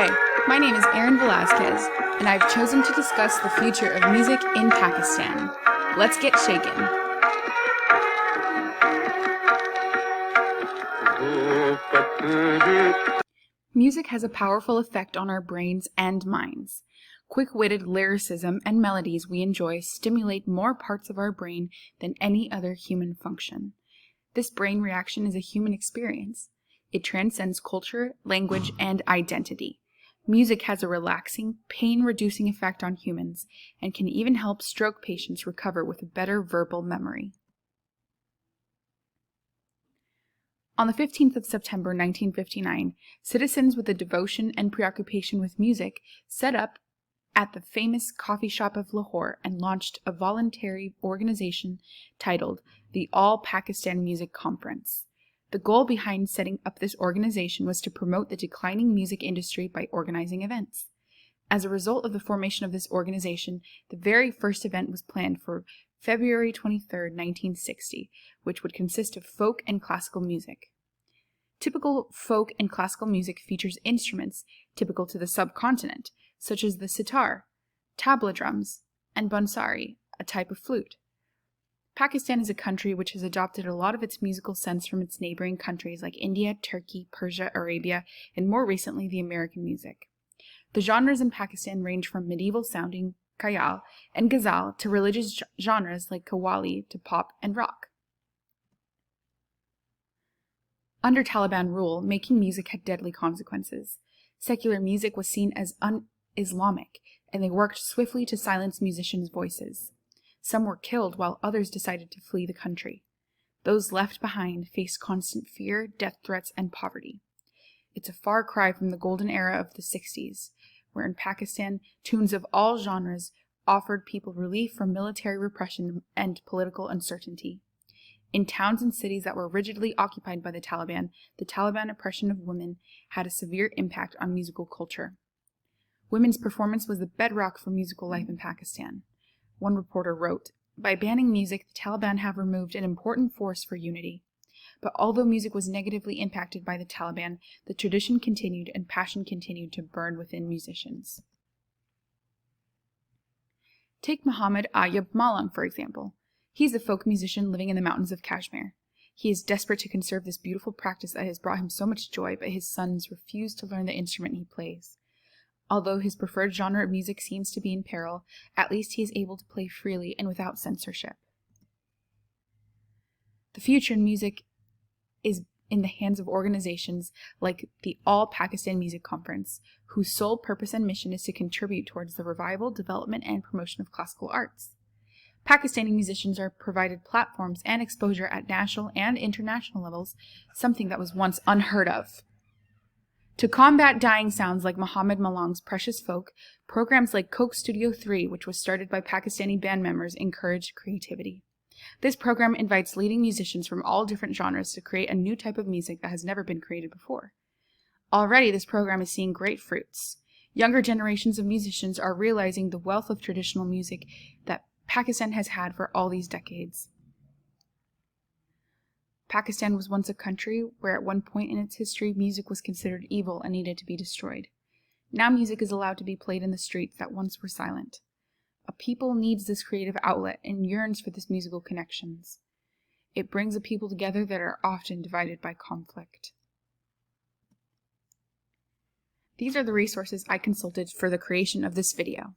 Hi, my name is Erin Velasquez, and I've chosen to discuss the future of music in Pakistan. Let's get shaken. Music has a powerful effect on our brains and minds. Quick-witted lyricism and melodies we enjoy stimulate more parts of our brain than any other human function. This brain reaction is a human experience. It transcends culture, language, and identity. Music has a relaxing, pain-reducing effect on humans and can even help stroke patients recover with a better verbal memory. On the 15th of September 1959, citizens with a devotion and preoccupation with music set up at the famous coffee shop of Lahore and launched a voluntary organization titled the All Pakistan Music Conference. The goal behind setting up this organization was to promote the declining music industry by organizing events. As a result of the formation of this organization, the very first event was planned for February 23, 1960, which would consist of folk and classical music. Typical folk and classical music features instruments typical to the subcontinent, such as the sitar, tabla drums, and bansuri, a type of flute. Pakistan is a country which has adopted a lot of its musical sense from its neighboring countries like India, Turkey, Persia, Arabia, and more recently the American music. The genres in Pakistan range from medieval-sounding khayal and ghazal to religious genres like qawwali to pop and rock. Under Taliban rule, making music had deadly consequences. Secular music was seen as un-Islamic, and they worked swiftly to silence musicians' voices. Some were killed while others decided to flee the country. Those left behind faced constant fear, death threats, and poverty. It's a far cry from the golden era of the 60s, where in Pakistan, tunes of all genres offered people relief from military repression and political uncertainty. In towns and cities that were rigidly occupied by the Taliban oppression of women had a severe impact on musical culture. Women's performance was the bedrock for musical life in Pakistan. One reporter wrote, "By banning music, the Taliban have removed an important force for unity." But although music was negatively impacted by the Taliban, the tradition continued and passion continued to burn within musicians. Take Muhammad Ayub Malang, for example. He's a folk musician living in the mountains of Kashmir. He is desperate to conserve this beautiful practice that has brought him so much joy, but his sons refuse to learn the instrument he plays. Although his preferred genre of music seems to be in peril, at least he is able to play freely and without censorship. The future in music is in the hands of organizations like the All Pakistan Music Conference, whose sole purpose and mission is to contribute towards the revival, development, and promotion of classical arts. Pakistani musicians are provided platforms and exposure at national and international levels, something that was once unheard of. To combat dying sounds like Muhammad Malang's Precious Folk, programs like Coke Studio 3, which was started by Pakistani band members, encouraged creativity. This program invites leading musicians from all different genres to create a new type of music that has never been created before. Already, this program is seeing great fruits. Younger generations of musicians are realizing the wealth of traditional music that Pakistan has had for all these decades. Pakistan was once a country where at one point in its history music was considered evil and needed to be destroyed. Now music is allowed to be played in the streets that once were silent. A people needs this creative outlet and yearns for these musical connections. It brings a people together that are often divided by conflict. These are the resources I consulted for the creation of this video.